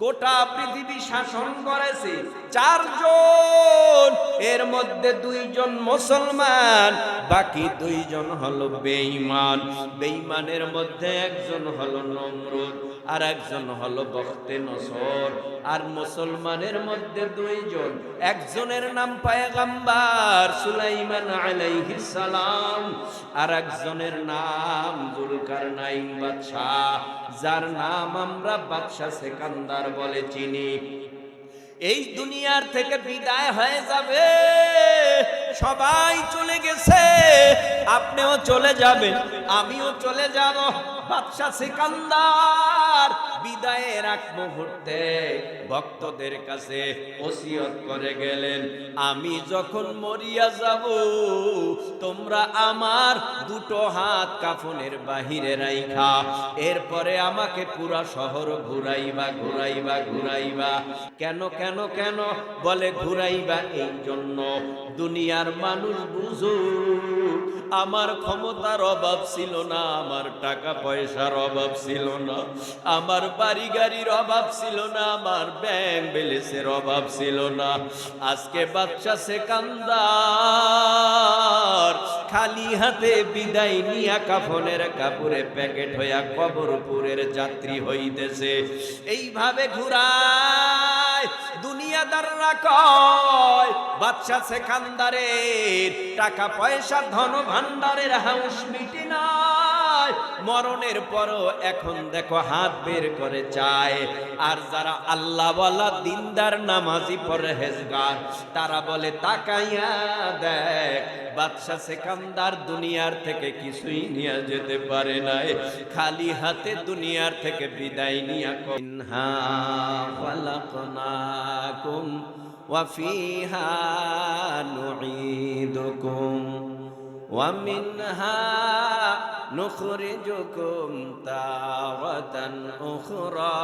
গোটা পৃথিবী শাসন করেছে চারজন, এর মধ্যে দুইজন মুসলমান, বাকি দুইজন হলো বেঈমান। বেঈমানের মধ্যে একজন হলো নমরুদ আর একজন হলো বখতে নসর। আর মুসলমানের মধ্যে দুইজন, একজনের নাম পয়গম্বর সুলাইমান আলাইহিস সালাম, আর একজনের নাম যুলকারনাইন বাদশাহ, যার নাম আমরা বাদশাহ সেকান্দার বলে চিনি। এই দুনিয়ার থেকে বিদায় হয়ে যাবে, সবাই চলে গেছে, আপনিও চলে যাবেন, আমিও চলে যাব। বাদশাহ সিকান্দার বিদায়ের এক মুহূর্তে ভক্তদের কাছে ওসিয়ত করে গেলেন, আমি যখন মরিয়া যাব তোমরা আমার দুটো হাত কাফনের বাহিরে রাইখা এরপরে আমাকে পুরা শহর ঘুরাইবা ঘুরাইবা ঘুরাইবা। কেন কেন কেন? বলে ঘুরাইবা এই জন্য দুনিয়ার মানুষ বুঝু আমার ক্ষমতার অভাব ছিল না, আমার টাকা পয়সার অভাব ছিল না, আমার বাড়ি গাড়ির অভাব ছিল না, আমার ব্যাংক ব্যালেন্সের অভাব ছিল না। আজকে বাদশা সেকান্দার খালি হাতে বিদায় নিয়া কাফনের কাপড়ে প্যাকেট হইয়া কবরপুরের যাত্রী হইতেছে। এইভাবে ঘুরায় দুনিয়াদাররা কয় বাদশা সেকান্দারের টাকা পয়সা ধন ভান্ডারের হাউস মিটি নাই, মরণের পরও এখন দেখো হাত বের করে চায়। আর যারা আল্লাহওয়ালা দিনদার নামাজি পরহেজগার তারা বলে তাকাইয়া দেখ বাদশা সেকান্দার দুনিয়ার থেকে কিছুই নিয়ে যেতে পারে নাই, খালি হাতে দুনিয়ার থেকে বিদায় নিয়া মিনহা খালাকনাকুম ওয়া ফিহা নুঈদুকুম ওয়া মিনহা নুখরিজুকুম তাওয়াতান উখরা।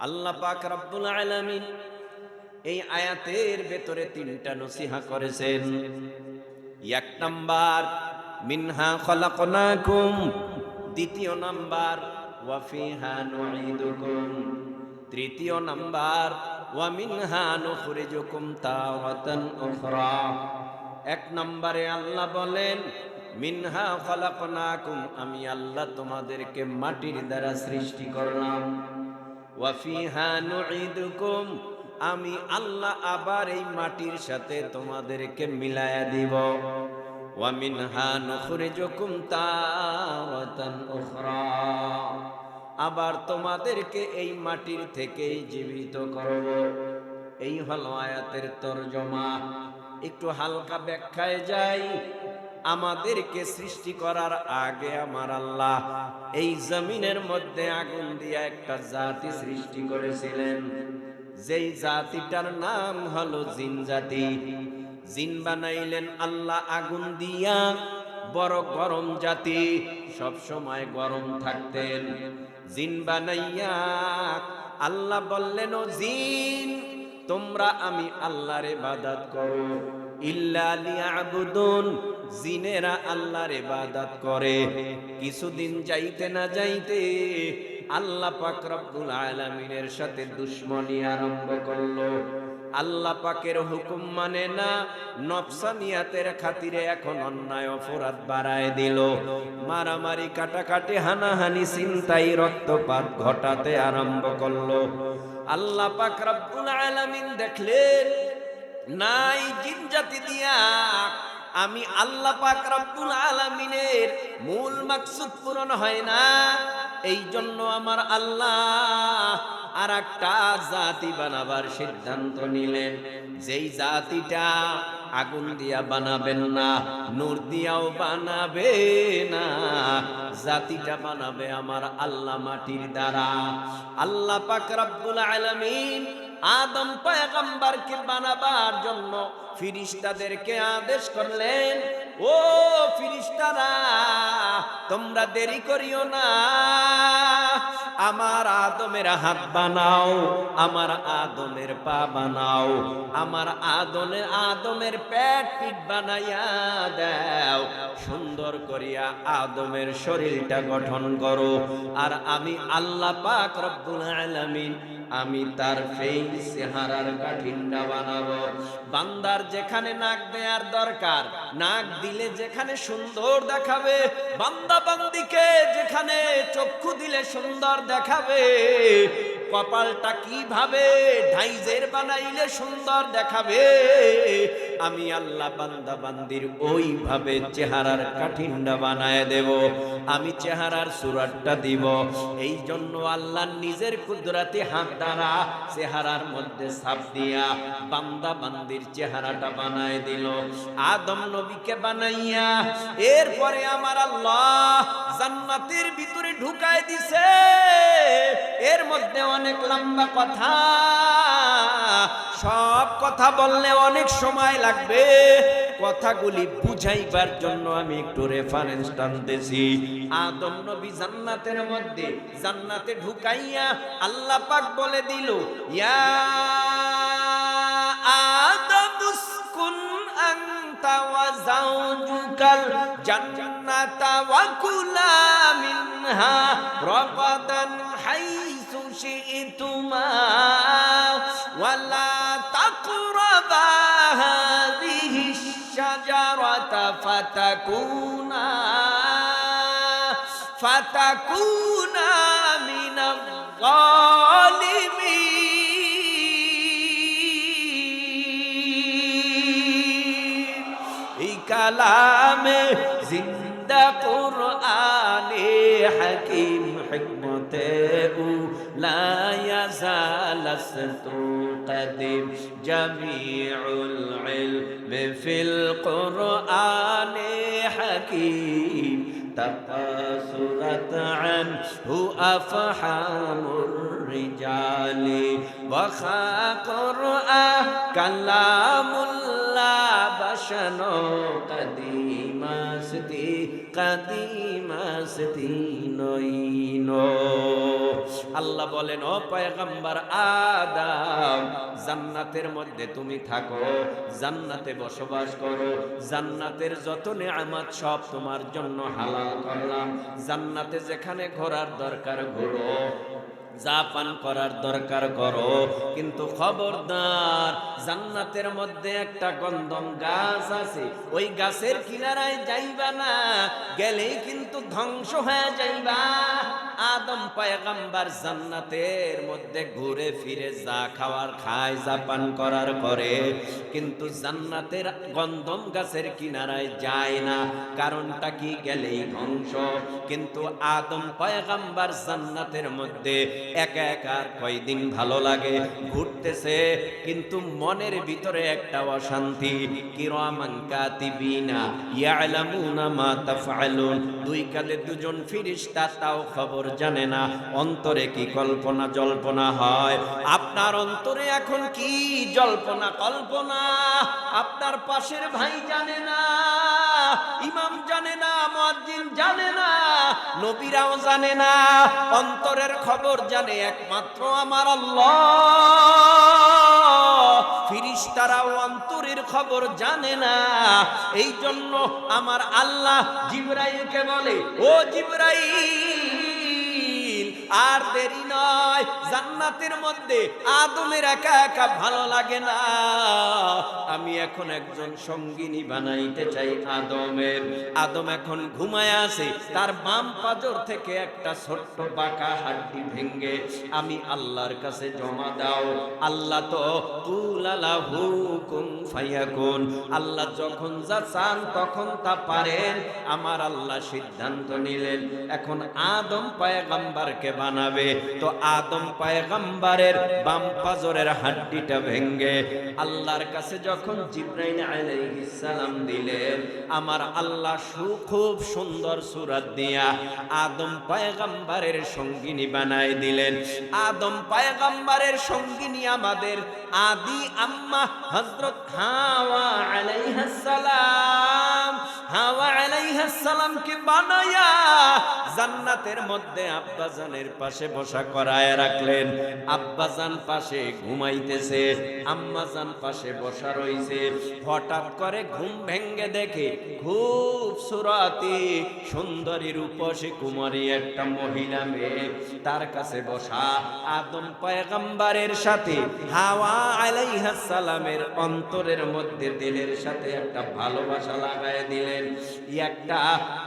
আল্লাহ পাক রব্বুল আলামিন এই আয়াতের ভেতরে তিনটা নসিহা করেছেন। এক নাম্বার মিনহা খলাকনাকুম, দ্বিতীয় নাম্বার ওয়া ফিহা নুঈদুকুম, তৃতীয় নাম্বার ওয়া মিনহা নুখরিজুকুম তাওয়াতান উখরা। এক নম্বরে আল্লাহ বলেন মিনহা খলাকনাকুম, আমি আল্লাহ তোমাদেরকে মাটির দ্বারা সৃষ্টি করলাম। ওয়া ফিহা নুঈদুকুম, আমি আল্লাহ আবার এই মাটির সাথে তোমাদেরকে মিলায়া দিব। ওয়া মিনহা নুখরিজুকুম তাওয়াতান উখরা, আবার তোমাদেরকে এই মাটির থেকেই জীবিত করব। এই হলো আয়াতের তরজমা। একটু হালকা ব্যাখ্যায় যাই। আমাদেরকে সৃষ্টি করার আগে আমার আল্লাহ এই জমিনের মধ্যে আগুন দিয়া একটা জাতি সৃষ্টি করেছিলেন, যেই জাতিটার নাম হলো জিন জাতি। জিন বানাইলেন আল্লাহ আগুন দিয়া, বড় গরম জাতি, সব সময় গরম থাকতেন। জিন বানাইয়া আল্লাহ বললেন ও জিন তোমরা আমি আল্লাহর ইবাদত করো। ইল্লা লিয়াবুদুন, জিনেরা আল্লাহর ইবাদত করে। কিছুদিন যাইতে না যাইতে আল্লাহ পাক রব্বুল আলামিনের সাথে দুশমনি আরম্ভ করলো। আল্লাহ পাকের হুকুম মানে না, নফসানিয়াতের খাতিরে এখন অন্যায় অপরাধ বাড়ায় দিল, মারামারি কাটাকাটি হানাহানি ছিনতাই রক্তপাত ঘটাতে আরম্ভ করলো। আল্লাহ পাক রব্বুল আলামিন দেখলেন নাই জিন জাতি দিয়া আমি আল্লাহ পাক রব্বুল আলামিনের মূল মাকসুদ পূরণ হয় না। এই জন্য আমার আল্লাহ আর একটা জাতি বানাবার সিদ্ধান্ত নিলেন, যেই জাতিটা আগুন দিয়া বানাবেন না, নূর দিয়াও বানাবে না, জাতিটা বানাবে আমার আল্লাহ মাটির দ্বারা। আল্লাহ পাক রব্বুল আলামিন আদম পয়গম্বরকে বানাবার জন্য ফিরিস্তাদেরকে আদেশ করলেন, ও ফিরিস্তারা তোমরা দেরি করিও না, আমার আদমের হাত বানাও, আমার আদমের পা বানাও, আমার আদমের পেট পিঠ বানাইয়া দাও, সুন্দর করিয়া আদমের শরীরটা গঠন করো। আর আমি আল্লাহ পাক রব্বুল আলামিন আমি তার সেই চেহারার কাঠিন্যা বানাবো। বান্দার যেখানে নাক দেওয়ার দরকার, নাক দিলে যেখানে সুন্দর দেখাবে, বান্দা বান্দিকে যেখানে চক্ষু দিলে সুন্দর দেখাবে, কপালটা কিভাবে ঢাইজের বানাইলে সুন্দর দেখাবে, আমি আল্লাহ বান্দা বান্দির ওইভাবে চেহারার কাঠিন্যা বানায় দেব, আমি চেহারার সুরাতটা দিব। এই জন্য আল্লাহ নিজের কুদরতি হাত দ্বারা চেহারার মধ্যে ছাপ দিয়া বান্দা বান্দির চেহারাটা বানায় দিল। আদম নবীকে বানাইয়া এরপরে আমার আল্লাহ জান্নাতের ভিতরে ঢুকায় দিছে। এর মধ্যে অনেক লম্বা কথা, সব কথা বললে অনেক সময় লাগবে, কথাগুলি বুঝাইবার জন্য আমি একটু রেফারেন্স টানতেছি। আদম নবী জান্নাতের মধ্যে, জান্নাতে ঢুকাইয়া আল্লাহ পাক বলে দিল, ইয়া আদম উসকুন আনতা ওয়া যাওজুকাল জান্নাতা ওয়া কুলা মিনহা রাগাদান হাইসু শি'তুমা ওয়া লা তাকরাবা হাযিহি শাজারাতা ফাতাকুনা মিনাল যালিমিন। এই কালামে জিন্দা কুরআনে হাকিম হিকমতে লা ইয়াজালাস্তু قديم جميع العلم في القرآن حكيم تقاصرت عنه أفحام الرجال وخاق قرآن كلام الله بشنو قديم আসতি নইনো। আল্লাহ বলেন, ও পয়গম্বর আদম, জান্নাতের মধ্যে তুমি থাকো, জান্নাতে বসবাস করো, জান্নাতের যত নেয়ামত সব তোমার জন্য হালাল করলাম। জান্নাতে যেখানে ঘোরার দরকার ঘোরো, যা পান করার দরকার করো, কিন্তু খবরদার জান্নাতের মধ্যে একটা গন্ধম গাছ আছে, ওই গাছের কিনারায় যাইবা না, গেলেই কিন্তু ধ্বংস হয়ে যাইবা। আদম পয়গম্বর জান্নাতের মধ্যে ঘুরে ফিরে যা খাওয়ার খায়, যা পান করার করে, কিন্তু জান্নাতের গন্ধম গাছের কিনারায় যায় না। কারণটা কি? গেলেই ধ্বংস। কিন্তু আদম পয়গম্বর জান্নাতের মধ্যে একা একা কয়দিন ভালো লাগে, ঘুরতেছে, কিন্তু মনের ভিতরে একটা অশান্তি। কিরামান কাতিবিনা ইয়ালামুনা মা তাফআলুন, দুই কাঁধে দুজন ফেরেশতা, তাও খবর জানে না অন্তরে কি কল্পনা জল্পনা হয়। আপনার অন্তরে এখন কি জল্পনা কল্পনা আপনার পাশের ভাই জানে না, ইমাম জানে না, মুয়াজ্জিন জানে না, নবীরাও জানে না। অন্তরের খবর জানে একমাত্র আমার আল্লাহ। ফেরেশতারাও অন্তরের খবর জানে না। এই জন্য আমার আল্লাহ জিবরাইলকে বলে, ও জিবরাইল, আর দেরি নয়, জান্নাতের মধ্যে আদমের একা একা ভালো লাগে না, আমি এখন একজন সঙ্গিনী বানাইতে চাই আদমের। আদম এখন ঘুমায় আছে, তার বাম পাজর থেকে একটা ছোট্ট বাঁকা হাড্ডি ভেঙ্গে আমি আল্লাহর কাছে জমা দাও। আল্লাহ তো কুল লাহু কুন ফায়াকুন, আল্লাহ যখন যা চান তখন তা পারেন। আমার আল্লাহ সিদ্ধান্ত নিলেন এখন আদম পয়গম্বরকে বানাবে। তো আদম পয়গম্বরের বাম পাজরের হাড্ডিটা ভেঙ্গে আল্লাহর কাছে যখন জিবরাইল আলাইহিস সালাম দিলেন, আমার আল্লাহ খুব সুন্দর সূরত দিয়া আদম পয়গম্বরের সঙ্গিনী বানায় দিলেন। আদম পয়গম্বরের সঙ্গিনী আমাদের আদি আম্মা হযরত হাওয়া আলাইহিস সালাম। হাওয়া আলাইহিস সালামকে বানায়া জান্নাতের মধ্যে আব্বাজানের পাশে বসা করায় রাখলেন। আব্বাজান পাশে ঘুমাইতেছে, আম্মাজান পাশে বসা রইছে। হঠাৎ করে ঘুম ভেঙ্গে দেখে খুব সুরাতি সুন্দরী রূপসী কুমারী একটা মহিলা মেয়ে তার কাছে বসা। আদম পয়গম্বরের সাথে হাওয়া আলাইহিস সালামের অন্তরের মধ্যে দিলের সাথে একটা ভালোবাসা লাগায় দিলেন। একটা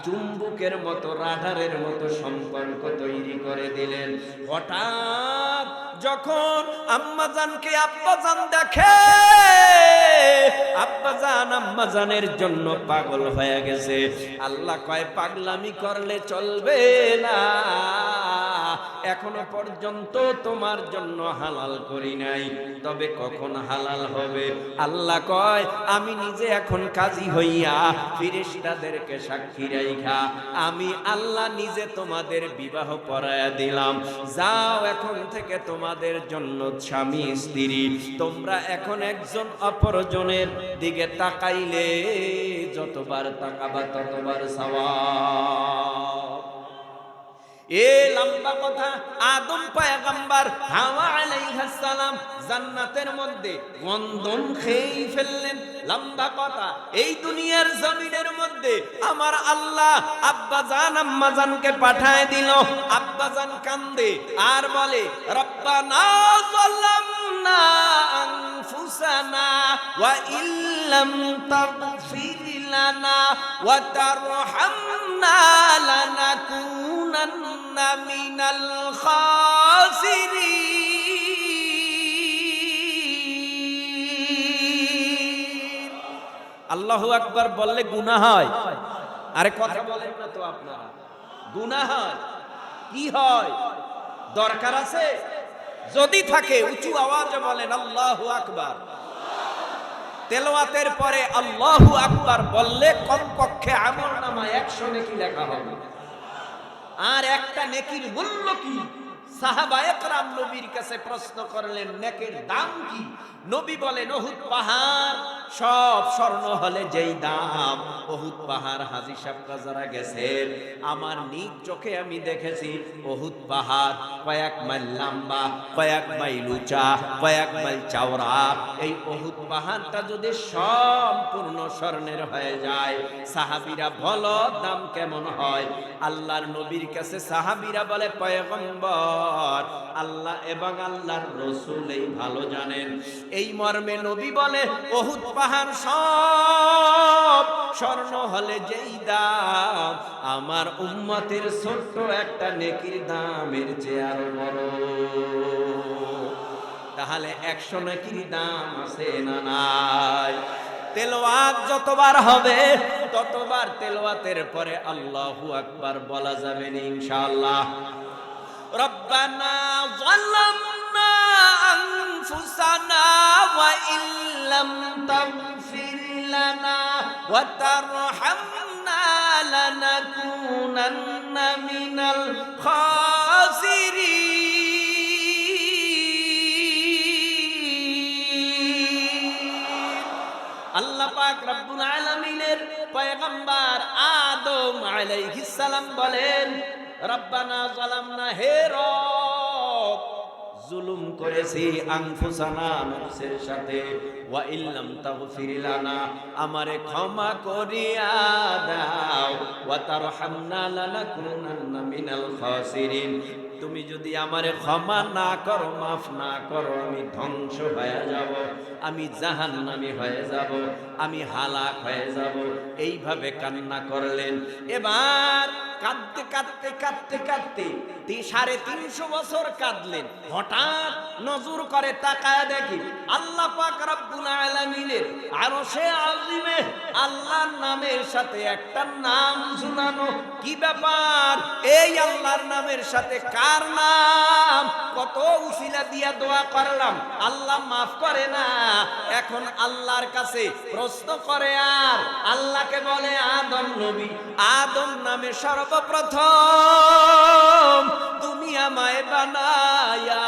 চুম্বকের মতো রাডারের মতো সম্পর্ক তৈরি করে দিলেন। হঠাৎ যখন আম্মাজানকে আব্বাজান দেখে, আব্বাজান আম্মাজানের জন্য পাগল হয়ে গেছে। আল্লাহ কয় পাগলামি করলে চলবে না, এখনো পর্যন্ত তোমার জন্য হালাল করি নাই, তবে কখন হালাল হবে? আল্লাহ কয় আমি নিজে এখন কাজী হইয়া ফেরেশতাদেরকে সাক্ষী রাইখা আমি আল্লাহ নিজে তোমাদের বিবাহ পড়ায়া দিলাম। যাও এখন থেকে তোমাদের জন্য স্বামী স্ত্রী, তোমরা এখন একজন অপরজনের দিকে তাকাইলে যতবার তাকাবা ততবার সওয়াব। এ লম্বা কথা। আদম পয়গম্বর হাওয়া আলাইহিস সালাম জান্নাতের মধ্যে গন্ধম খেয়ে ফেললেন। লম্বা কথা, এই দুনিয়ার জমিনের মধ্যে আমার আল্লাহ আব্বাজান আম্মাজানকে পাঠায় দিল। আব্বাজান কান্দে আর বলে রব্বানা যালামনা আনফুসানা ওয়া ইল্লাম তাগফির লানা ওয়া তারহামনা লানাকুনান্না মিনাল খাসিরিন। আল্লাহু আকবার বললে গুনাহ হয়? আরে কথা বলেন না তো আপনারা, গুনাহ হয়? কি হয়? দরকার আছে? যদি থাকে উঁচু আওয়াজে বলেন আল্লাহু আকবার। তেলাওয়াতের পরে আল্লাহু আকবার বললে কমপক্ষে আমলনামায় 100 নেকি লেখা হবে। আর একটা নেকির মূল্য কি? সাহাবায়ে কেরাম নবীর কাছে প্রশ্ন করলেন নেকির দাম কি? নবী বলেন উহুদ পাহাড় সব স্বর্ণ হলে যেই দাম, উহুদ পাহাড় হাজী সাহেবরা যারা গেছেন আমার নিজ চোখে আমি দেখেছি উহুদ পাহাড় কয়েক মাইল লম্বা, কয়েক মাইল উঁচা, কয়েক মাইল চওড়া। এই উহুদ পাহাড়টা যদি সম্পূর্ণ স্বর্ণের হয়ে যায়, সাহাবীরা বলো দাম কেমন হয়? আল্লাহর নবীর কাছে সাহাবীরা বলে পয়গম্বর আল্লাহ এবং আল্লাহর রাসূল এই ভালো জানেন। এই মর্মে নবী বলে উহুদ পাহাড় সব স্বর্ণ হলে যেই দাম, আমার উম্মতের ছোট্ট একটা নেকির দামের চেয়ে আরো বড়। তাহলে 100 নেকির দাম আছে না নাই? তেলাওয়াত যতবার হবে ততবার তেলাওয়াতের পরে আল্লাহু আকবার বলা যাবে ইনশাআল্লাহ। রব্বানা যালামনা আনফুসানা ওয়া ইল্লাম তাগফির লানা ওয়া তারহামনা লানাকুনান্না মিনাল খাসিরিন। আল্লাহ পাক রব্বুল আলামিনের পয়গম্বর আদম আলাইহিস সালাম বলেন রব্বানা যালামনা, হে রব জুলুম করেছি আনফুসানা নফসের সাথে, ওয়া ইল্লাম তাগফির লানা আমারে ক্ষমা করিয়া দাও, ওয়া তারহামনা লানাকুনান্না মিনাল খাসিরিন তুমি যদি আমারে ক্ষমা না করো, মাফ না করো, আমি ধ্বংস হয়ে যাব, আমি জাহান্নামী হয়ে যাব, আমি হালাক হয়ে যাব। এইভাবে কান্না করলেন। এবার কাঁদতে কাঁদতে কাঁদতে কাঁদতে 350 বছর কাঁদলেন। হঠাৎ নজর করে তাকায় দেখি আল্লাহ পাক রব্বুল আলামিনের আরশে আজিমে আল্লাহর নামের সাথে একটা নাম ঝুলানো। কি ব্যাপার? এই আল্লাহর নামের সাথে কার নাম? কত উসিলা দিয়া দোয়া করলাম, আল্লাহ মাফ করে না। এখন আল্লাহর কাছে প্রশ্ন করে আর আল্লাহকে বলে আদম নবী, আদম নামে সর্বপ্রথম তুমি আমায় বানায়া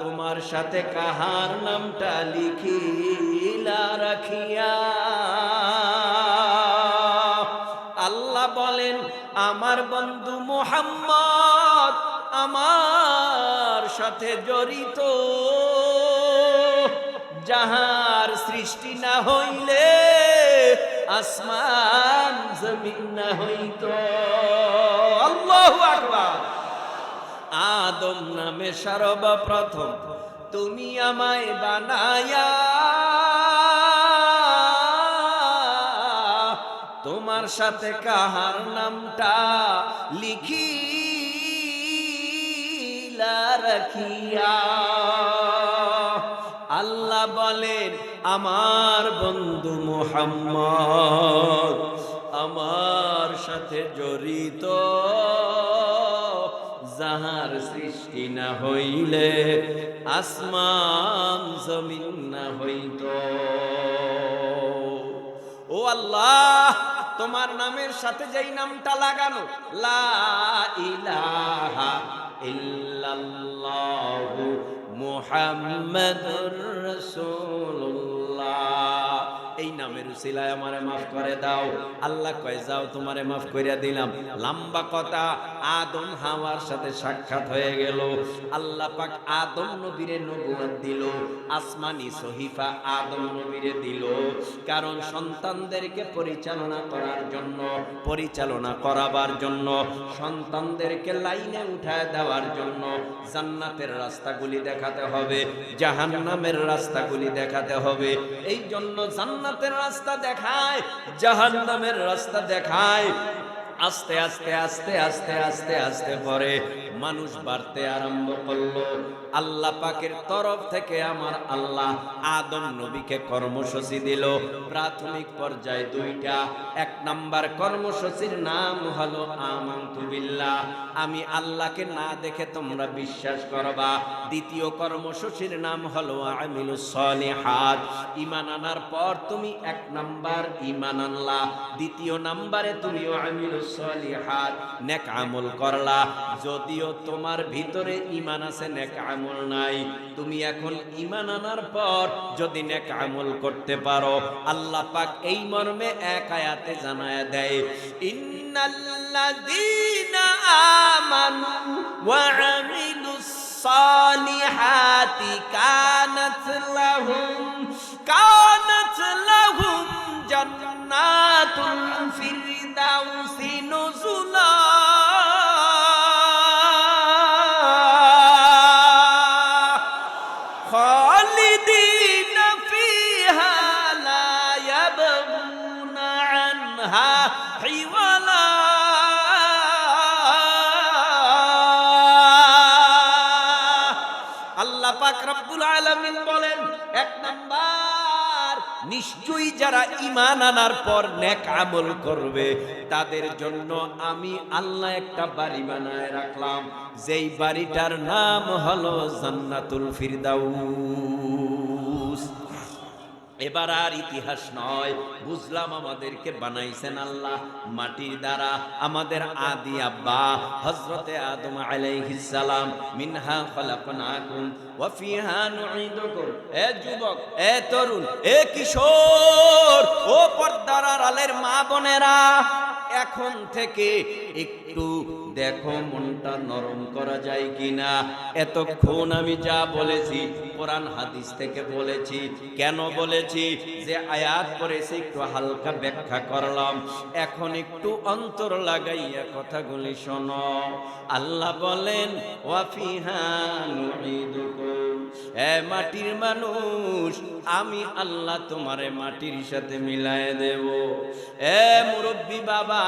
তোমার সাথে কাহার নামটা লিখিলা রাখিয়া? আল্লাহ আল্লাহ বলেন আমার বন্ধু মুহাম্মদ আমার সাথে জড়িত, যাহার সৃষ্টি না হইলে আসমান জমিন না হইত। আল্লাহু আকবার। আদম নামে সর্বপ্রথম তুমি আমায় বানায়া তোমার সাথে কাহার নামটা লিখিলা রাখিয়া। আল্লাহ বলেন আমার বন্ধু মুহাম্মদ আমার সাথে জড়িত, যাহার সৃষ্টি না হইলে আসমান জমিন না হইত। ও আল্লাহ, তোমার নামের সাথে যেই নামটা লাগানো, লা ইলাহা ইল্লাল্লাহু মুহাম্মাদুর রাসূলুল্লাহ, এই নামের উসিলায় আমারে মাফ করে দাও। আল্লাহ কয় যাও তোমারে মাফ কইরা দিলাম। লম্বা কথা, আদম হাওয়ার সাথে সাক্ষাৎ হয়ে গেল। আল্লাহ পাক আদম নবীরে নবুয়ত দিল, আসমানি সহিফা আদম নবীরে দিল, কারণ সন্তানদেরকে পরিচালনা করার জন্য, পরিচালনা করাবার জন্য, সন্তানদেরকে লাইনে উঠায় দেওয়ার জন্য জান্নাতের রাস্তাগুলি দেখাতে হবে, জাহান্নামের রাস্তাগুলি দেখাতে হবে। এই জন্য জান্নাতের রাস্তা দেখায়, জাহান্নামের রাস্তা দেখায়। আস্তে আস্তে আস্তে আস্তে আস্তে আস্তে পরে মানুষ বাড়তে আরম্ভ করলো। আল্লাহ পাকের তরফ থেকে আমার আল্লাহ আদম নবীকে কর্মসূচি দিল। প্রাথমিক পর্যায়ে দুইটা। এক নাম্বার কর্মসূচির নাম হলো আমানতু বিল্লাহ, আমি আল্লাহকে না দেখে তোমরা বিশ্বাস করবা। দ্বিতীয় কর্মসূচির নাম হলো আমিলুস সলিহাত, ঈমান আনার পর তুমি এক নাম্বার ঈমান আনলা, দ্বিতীয় নাম্বারে তুমি আমিলুস সলিহাত নেক আমল করলা। যদিও তোমার ভিতরে ঈমান আছে, নেক আমল নাই, তুমি এখন ঈমান আনার পর যদি নেক আমল করতে পারো, আল্লাহ পাক এই মর্মে এক আয়াতে জানায়া দেয়, ইন্নাল্লাযীনা আমানু ওয়া আমিলুস সালিহাতি কানাত লাহুম জান্নাতুল ফিরদাউসি নুজুলা। খালিদিনা ফিহা লা ইয়াবগুনা আনহা হিওয়ালা। আল্লাহ পাক রব্বুল আলামিন বলেন, এক নাম্বার নিশ্চয়ই যারা ঈমান আনার পর নেক আমল করবে তাদের জন্য আমি আল্লাহ একটা বাড়ি বানায় রাখলাম, যেই বাড়িটার নাম হলো জান্নাতুল ফিরদাউস। এবার আর ইতিহাস নয়, বুঝলাম আমাদেরকে বানাইছেন আল্লাহ মাটির দ্বারা। আমাদের আদি আব্বা হযরতে আদম আলাইহিস সালাম, মিনহা খলাকনাকুম ওয়া ফিহা নুঈদুকুম। এ যুবক, এ তরুণ, এ কিশোর, ও পর্দার আড়ালের মা বোনেরা, এখন থেকে একটু দেখো মনটা নরম করা যায় কিনা। এতক্ষণ আমি যা বলেছি কোরআন হাদিস থেকে বলেছি। কেন বলেছি? যে আয়াত পড়েছি একটু হালকা ব্যাখ্যা করলাম, এখন একটু অন্তর লাগাইয়া কথাগুলি শোনো। আল্লাহ বলেন, ওয়া ফিহা নুঈদুকুম, এ মাটির মানুষ, আমি আল্লাহ তোমারে মাটির সাথে মিলায়ে দেব। এ মুরব্বী বাবা,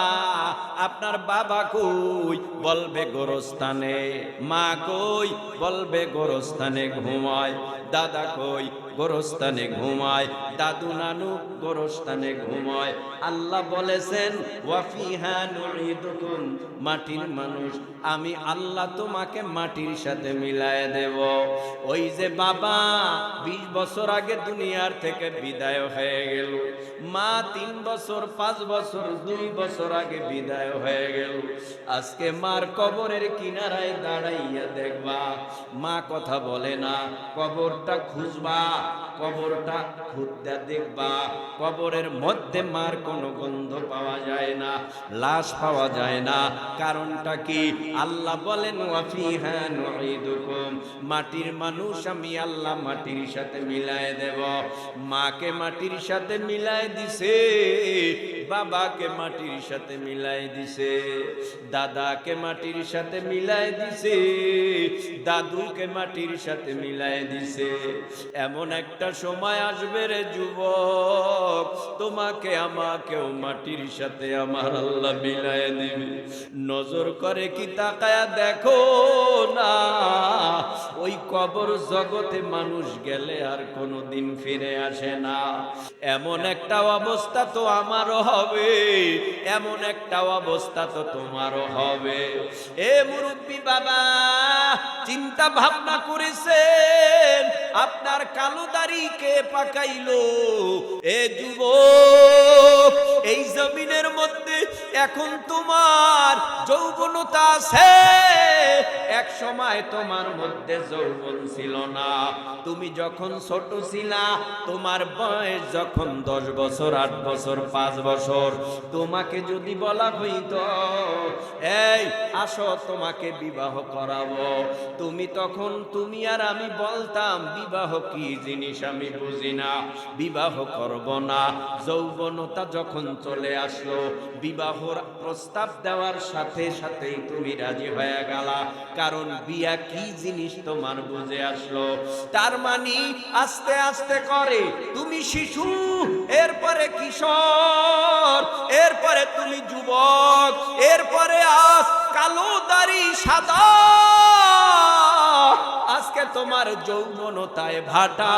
আপনার বাবা কই? বলবে গোরস্থানে। মা কই? বলবে গোরস্থানে ঘুমায়। দাদা কই? গোরস্থানে ঘুমায়। দাদু নানু গোরস্থানে ঘুমায়। আল্লাহ বলেছেন, ওয়া ফিহা নুঈদুকুম, মাটির মানুষ, আমি আল্লাহ তোমাকে মাটির সাথে মিলায়ে দেব। ওই যে বাবা 20 বছর আগে দুনিয়ার থেকে বিদায় হয়ে গেল, মা 3 বছর 5 বছর 2 বছর আগে বিদায় হয়ে গেল, আজকে মার কবরের কিনারায় দাঁড়াইয়া দেখবা, মা কথা বলে না, কবরটা খুঁজবা, কবরটা খুঁজতে দেখবা, কবরের মধ্যে মার কোনো গন্ধ পাওয়া যায় না, লাশ পাওয়া যায় না। কারণটা কি? আল্লাহ বলেন ওয়াফিহা নুঈদুকুম, মাটির মানুষ আমি আল্লাহ মাটির সাথে মিলায় দেব। মাকে মাটির সাথে মিলায় দিছে, বাবাকে মাটির সাথে মিলাই দিছে, দাদাকে মাটির সাথে মিলাই দিছে, দাদুকে মাটির সাথে মিলাই দিছে। এমন একটা সময় আসবে রে যুবক, তোমাকে আমাকেও মাটির সাথে আমার আল্লাহ মিলাই দিবে। নজর করে কি তাকায়া দেখো না, ওই কবর জগতে মানুষ গেলে আর কোনোদিন ফিরে আসে না। এমন একটা অবস্থা তো আমারও হবে, এমন একটা অবস্থা তো তোমারও হবে। এ মুরব্বী বাবা, চিন্তা ভাবনা করেছেন আপনার কালো দাড়ি কে পাকাইলো? এ যুবক, এই জমিনের মধ্যে এখন তোমার যৌবনতা আছে, এক সময় তোমার মধ্যে যৌবন ছিল না। তুমি যখন ছোট ছিলা, তোমার বয়স যখন 10 বছর, 8 বছর, 5 বছর, তোমাকে যদি বলা হইতো এই আসো তোমাকে বিবাহ করাবো, তুমি তখন তুমি আর আমি বলতাম বিবাহ কি জিনিস আমি বুঝি না, বিবাহ করব না। যৌবনতা যখন চলে আসলো, বিবাহর প্রস্তাব দেওয়ার সাথে সাথেই তুমি রাজি হয়ে গেলা, কারণ বিয়া কি জিনিস তোমার বুঝে আসলো। তার মানে আস্তে আস্তে করে তুমি শিশু, এরপরে কিশোর, এরপরে তুমি যুবক, এরপরে আজ কালো দাড়ি সাদা, আজকে তোমার যৌবনতায় ভাটা,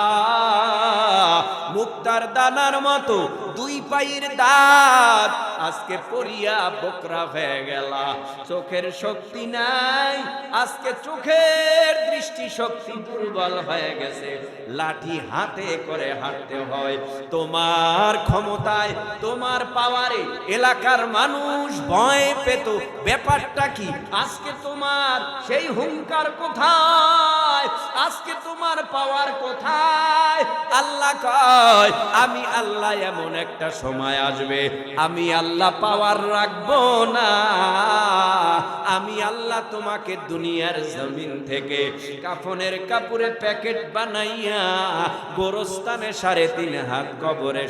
মুক্তার দানার মতো 2 পায়ের দাঁত আজকে পরিয়া বকরা হয়ে গেলা। চোখের শক্তি নাই, আজকে চোখের দৃষ্টি শক্তি দুর্বল হয়ে গেছে, লাঠি হাতে করে হাঁটতে হয়। তোমার ক্ষমতায়, তোমার পাওয়ারে এলাকার মানুষ ভয় পেত। ব্যাপারটা কি? আজকে তোমার সেই হুঙ্কার কোথায়? আজকে তোমার পাওয়ার কোথায়? আল্লাহ কয় আমি আল্লাহ এমন একটা সময় আসবে, আমি আল্লাহ পাওয়ার রাখবো না। আমি আল্লাহ তোমাকে দুনিয়ার জমিন থেকে কাফনের কাপড়ে প্যাকেট বানাইয়া গোরস্থানে 3.5 হাত কবরে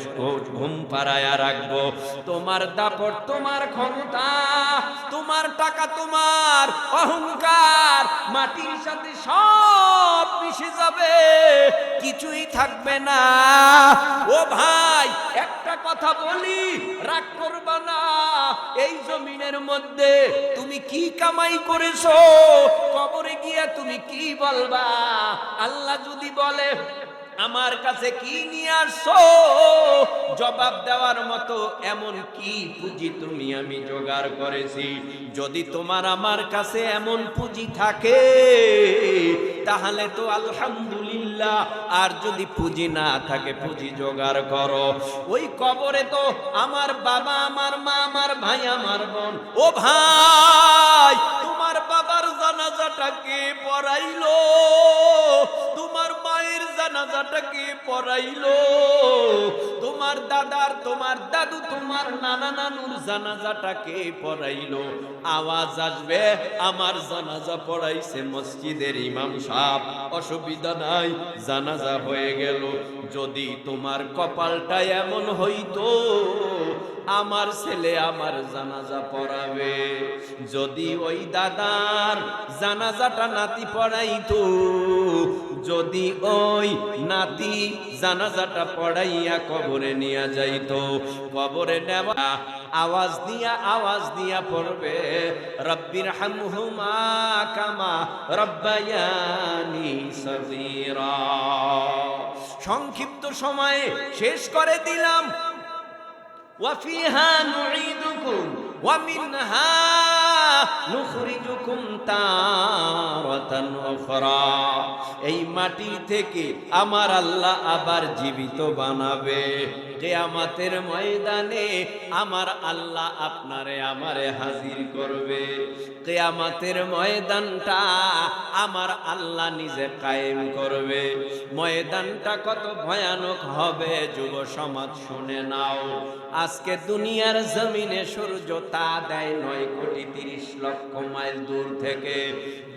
ঘুম পাড়ায়া রাখবো। তোমার দাপট, তোমার ক্ষমতা, তোমার টাকা, তোমার অহংকার মাটির সাথে সব মিশে যাবে, কিছুই থাকবে না। ও ভাই, একটা কথা বলি, রাগ করবা না। এই জমিনের মধ্যে তুমি কি কামাই করেছো, কবরে গিয়া তুমি কি বলবা? আল্লাহ যদি বলে আমার কাছে কি নিয়ে আসছো, জবাব দেওয়ার মতো এমন কি পুঁজি তুমি আমি জোগাড় করেছি। যদি তোমার আমার কাছে এমন পুঁজি থাকে তাহলে তো আলহামদুলিল্লাহ, আর যদি পুঁজি না থাকে পুঁজি জোগাড় করো। ওই কবরে তো আমার বাবা, আমার মা, আমার ভাই, আমার বোন। ও ভাই, তোমার বাবার জানাজাটা কে পড়াইলো? তোমার মায়ের জানাজাটা কে পড়াইলো? তোমার দাদার, তোমার দাদু, তোমার নানা নানুর জানাজাটা কে পড়াইলো? আওয়াজ আসবে আমার জানাজা পড়াইছে মসজিদের ইমাম সাহেব, অসুবিধা নাই, জানাজা হয়ে গেল। যদি তোমার কপালটা এমন হইতো আমার ছেলে আমার জানাজা পড়াবে, যদি ওই দাদার জানাজাটা নাতি পড়াইতো, যদি ওই নাতি জানাজাটা পড়াইয়া কবরে নিয়ে যাইতো, কবরে নেওয়া আওয়াজ দিয়া পড়বে রব্বির হামহুমা কামা রব্বায়ানি সগীরা। সংক্ষিপ্ত সময়ে শেষ করে দিলাম। ওয়াফিহা নুঈদুকুম ওয়া মিনহা নুখরিজুকুম তারাতান উখরা, এই মাটি থেকে আমার আল্লাহ আবার জীবিত বানাবে। কিয়ামতের ময়দানে আমার আল্লাহ আপনারে আমারে হাজির করবে। কিয়ামতের ময়দানটা আমার আল্লাহ নিজে কায়েম করবে। ময়দানটা কত ভয়ানক হবে যুব সমাজ শুনে নাও। আজকে দুনিয়ার জমিনে সূর্য তা দেয় 9,30,00,000 মাইল দূর থেকে।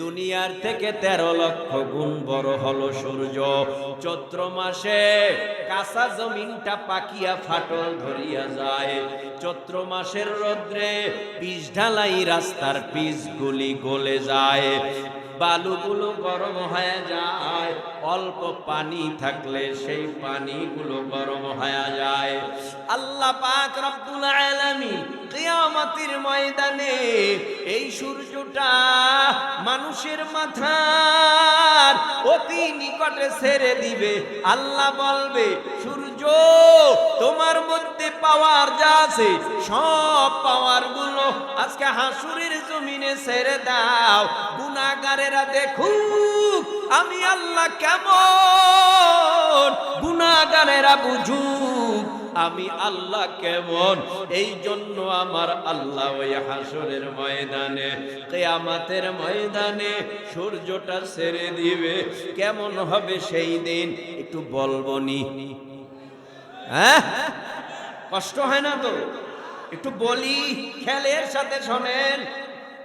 দুনিয়ার থেকে 13 লক্ষ গুণ বড় হলো সূর্য। চৈত্র মাসে কাঁচা জমিনটা পাকিয়া ফাটল ধরিয়া যায়। চৈত্র মাসের রৌদ্রে পিচ ঢালাই রাস্তার পিচগুলি গলে যায়, বালুগুলো গরম হয়ে যায়। অল্প পানি থাকলে সেই পানিগুলো গরম হয়ে যায়। আল্লাহ পাক রব্বুল আলামিন কিয়ামতের ময়দানে এই সূর্যটা মানুষের মাথার অতি নিকটে ছেড়ে দিবে। আল্লাহ বলবে, সূর্য তোমার মধ্যে পাওয়ার যা আছে সব পাওয়ার গুলো আজকে হাসুরের জমিনে ছেড়ে দাও। গুনাহগারেরা দেখুক আমি আল্লাহ কেমন, গুনাহগারেরা বুঝুক আমি আল্লাহ কেমন। এই জন্য আমার আল্লাহ ওই হাসরের ময়দানে, কিয়ামতের ময়দানে সূর্যটা ছেড়ে দিবে। কেমন হবে সেই দিন একটু বলবনি? হ্যাঁ, কষ্ট হয় না তো? একটু বলি, খেলের সাথে শোনেন।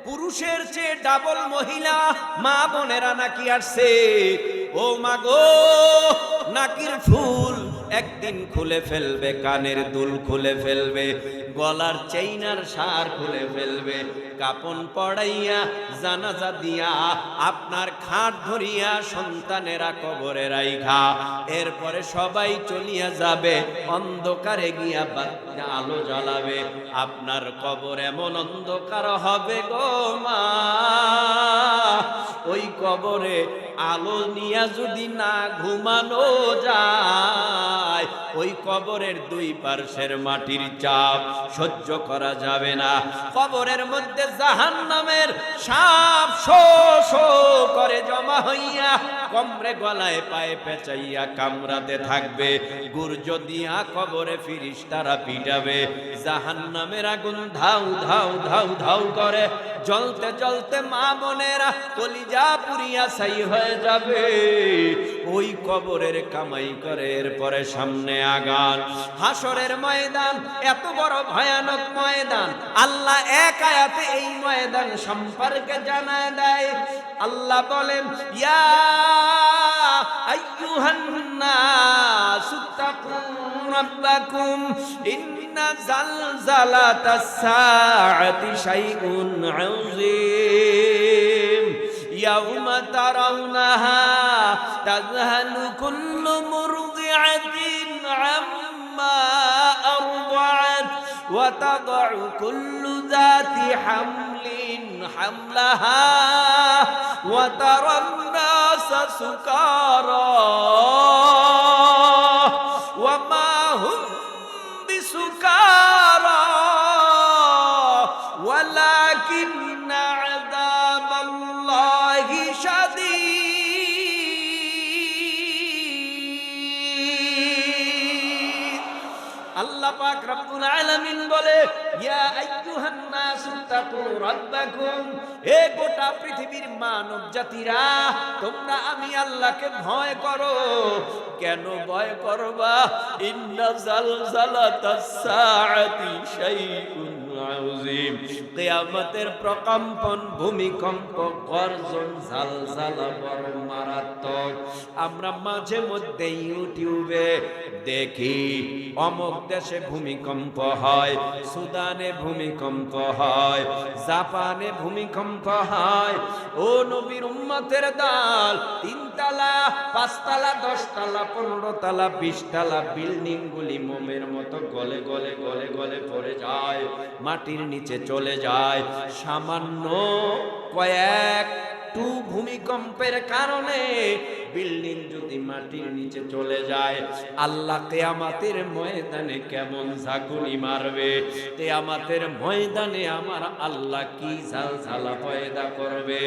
পুরুষের চেয়ে ডাবল মহিলা মা বোনেরা নাকি আসছে। ও মা গো, নাকির ফুল একদিন খুলে ফেলবে, কানের দুল খুলে ফেলবে, গলার চেইনার সার খুলে ফেলবে, কাপন পড়াইয়া জানাজা দিয়া আপনার খাট ধরিয়া সন্তানেরা কবরে রাইখা এরপরে সবাই চলিয়া যাবে। অন্ধকারে গিয়া আলো জ্বালাবে। আপনার কবর এমন অন্ধকার হবে গো মা, ওই কবরে আলো নিয়া যদি না ঘুমানো যায়, ওই কবরের দুই পার্শ্বের মাটির চাপ সহ্য করা যাবে না। কবরের মধ্যে জাহান্নামের সাপ শো শো করে জমা হইয়া কমরে গলায় পায়ে পেঁচাইয়া কামড়াতে থাকবে। গুর্জ দিয়া কবরে ফিরিস্তারা পিটাবে। জাহান্নামের আগুন ধাউ ধাউ ধাউ ধাউ করে জ্বলতে জ্বলতে মা বোনেরা কলিজা পুরিয়া ছাই হয়ে যাবে। ওই কবরের কামাই করে এরপরে সামনে আগান। হাসরের ময়দান এত বড় ভয়ানক ময়দান, আল্লাহ এক আয়াতে এই ময়দান সম্পর্কে জানায় দেয়। আল্লাহ বলেন, ইয়া আইয়ুহান নাসু তাকু রাব্বাকুম ইন্না জালজালাতাস সাআতি শাইউন আযীম ইয়াউমা তারাউনাহা তাযহালু কুল্লু মুরদিআতিন আম্মা আরদাআত ওয়া তাদউ কুল্লু যাতি হামলিন হামলাহা ওয়া তারান নাসা সুকারা ওয়া মা হুম বিসুকারা ওয়ালাকিন্না আযাবাল্লাহি শাদীদ। আল্লাহ পাক রব্বুল আলামিন বলে, ইয়া আইয়ুহান নাসু তাকু রাব্বাকুম, হে গোটা পৃথিবীর মানব জাতিরা তোমরা আমি আল্লাহকে ভয় করো। কেন ভয় করবা? ইন্না জালজালাতাস সাআতি শাইউন আযীম, কিয়ামতের প্রকম্পন, ভূমিকম্প, গর্জন, জালজালা বড় মারাত্মক। আমরা মাঝে মধ্যে ইউটিউবে দেখি অমুক দেশে ভূমিকম্প হয়, সুদানে ভূমিকম্প হয়, জাপানে ভূমিকম্প হয়। ও নবীর উম্মতের দল, 3 তালা 5 তালা 10 তালা 15 তালা 20 তালা বিল্ডিং গুলি মোমের মতো গলে গলে গলে গলে পড়ে যায়। মাটির নিচে চলে যায়। সামান্য কয়েকটু ভূমিকম্পের কারণে বিল্ডিং যদি মাটির নিচে চলে যায়, আল্লাহ কিয়ামতের ময়দানে কেমন ঝাঁকুনি মারবে, কিয়ামতের ময়দানে আমার আল্লাহ কি ঝালঝালা পয়দা করবে।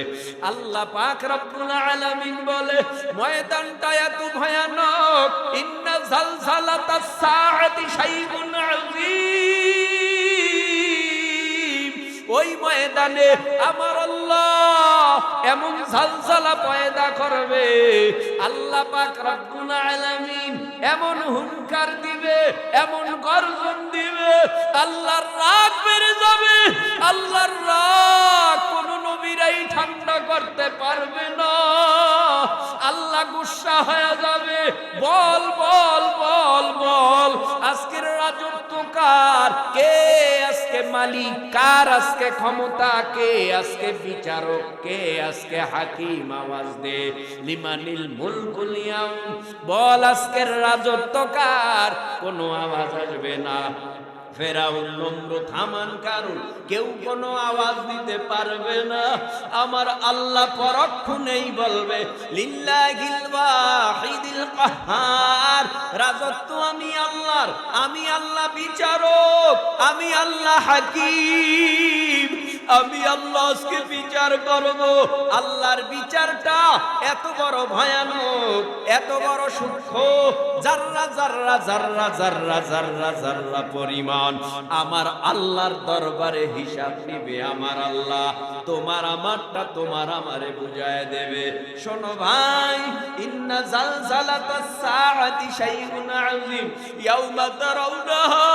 আল্লাহ পাক রব্বুল আলামিন বলে ময়দানটা এত ভয়ানক, ইন্না জালজালাতাস সাআতি শাইউন আযীম। ওই ময়দানে আমার আল্লাহ এমন ঝালঝালা পয়দা করবে, আল্লাহ পাক রব্বুল আলামিন এমন হুঙ্কার দিবে, এমন গর্জন দিবে, আল্লাহর রাগ বেড়ে যাবে। আল্লাহর রাগ কোন নবীরাই ঠান্ডা করতে পারবে না। আল্লাহ গুসা হয়ে যাবে। বল বল বল বল, আজকের রাজত্ব কার? কে আজকে মালিক? কার আজকে ক্ষমতা? কে আজকে বিচারক? কে আজকে হাকিম? আওয়াজ দে, লিমানিল মুলকুল ইয়াউম। বল আজকের রাজত্ব কার? কোনো আওয়াজ আসবে না। ফেরাউন, নমরুদ, হামান, কারুন কেউ কোনো আওয়াজ দিতে পারবে না। আমার আল্লাহ পরক্ষণেই বলবে লিল্লাহিল ওয়াহিদিল কাহ্হার, রাজত্ব আমি আল্লাহর, আমি আল্লাহ বিচারক, আমি আল্লাহ হাকিম, আমি আল্লাহ আজকে বিচার করব। আল্লাহর বিচারটা এত বড় ভয়ানক, এত বড় সূক্ষ্ম, জাররা জাররা জাররা জাররা জাররা জাররা পরিমাণ আমার আল্লাহর দরবারে হিসাব নিবে আমার আল্লাহ। তোমার আমারটা তোমার আমারে বুঝায় দেবে। শোনো ভাই, ইন্না জালজালাতাস সাআতি শাইউন আযীম, ইয়াউমা তারাউনাহা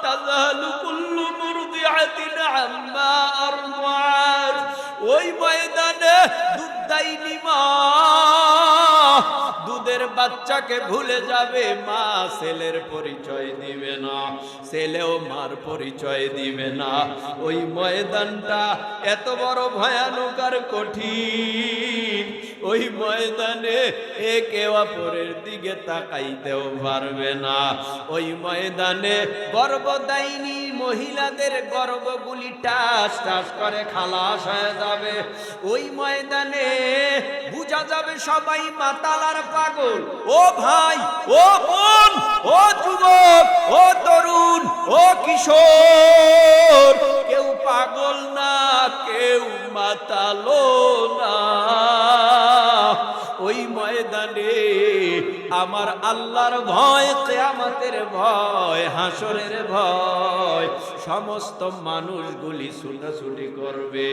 তাযহালু কুল্লু মুরদিআতিন আম্মা আরদাআত। ওই ময়দানে দুধদাইনি মা দুধের বাচ্চাকে ভুলে যাবে, মা ছেলের পরিচয় দিবে না, ছেলেও মার পরিচয় দিবে না। ওই ময়দানটা এত বড় ভয়ানক আর কঠিন। ওই ময়দানে একে অপরের দিকে তাকাইতেও পারবে না। ওই ময়দানে গর্ভদায়িনী মহিলাদের গর্ভগুলি টাস টাস করে খালাস হয়ে যাবে। ওই ময়দানে বুঝা যাবে সবাই মাতাল আর পাগল। ও ভাই, ও বোন, ও যুবক, ও তরুণ, ও কিশোর, কেউ পাগল না, কেউ মাতালো না। ওই ময়দানে আমার আল্লাহর ভয়, কিয়ামতের ভয়, হাসরের ভয়, সমস্ত মানুষগুলি ছুটাছুটি করবে,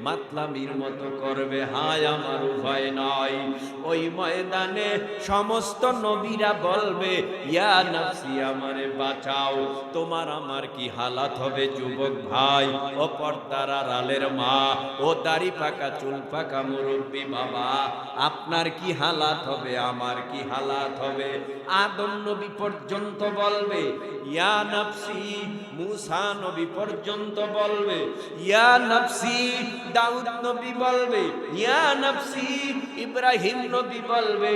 মাতলামির মতো করবে, হায় আমার ভয় নাই। ওই ময়দানে সমস্ত নবীরা বলবে ইয়া নাফসি, আমারে বাঁচাও। তোমার আমার কি হালাত হবে যুবক ভাই, ও পর্দার আড়ালের মা, ও দাড়ি পাকা চুল পাকা মুরব্বী বাবা, আপনার কি হালাত হবে, আমার কি হালাত হবে। আদম নবী পর্যন্ত বলবে ইয়া নাফসি, মুসা নবী পর্যন্ত বলবে ইয়া নাফসি, দাউদ নবী বলবে ইয়া নাফসি, ইব্রাহিম নবী বলবে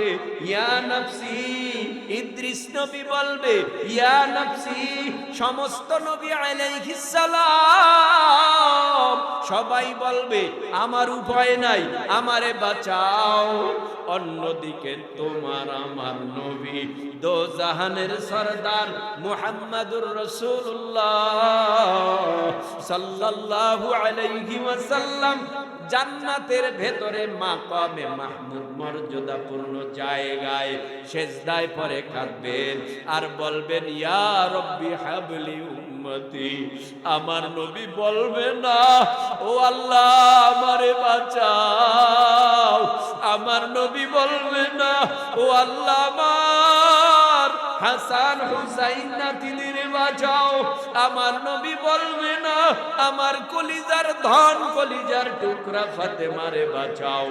ইয়া নাফসি, ইদ্রিস নবী বলবে ইয়া নাফসি। সমস্ত নবী আলাইহিস সালাম সবাই বলবে আমার উপায় নাই, আমারে বাঁচাও। অন্যদিকে তোমার আমার নবী দোজাহানের সরদার মুহাম্মাদুর রাসূলুল্লাহ সাল্লাল্লাহু আলাইহি ওয়াসাল্লাম জান্নাতের ভেতরে মাকামে মাহমুদ মর্যাদাপূর্ণ জায়গায় সেজদায় পড়ে কাঁদবেন আর বলবেন ইয়া রব্বি হাবলি উম্মতি। আমার নবী বলবে না ও আল্লাহ আমারে বাঁচাও, আমার নবী বলবে না ও আল্লাহ আমার হাসান হুসাইন নাতিদের বাঁচাও, আমার নবী বলবে না আমার কলিজার ধন কলিজার টুকরা ফাতেমারে বাঁচাও,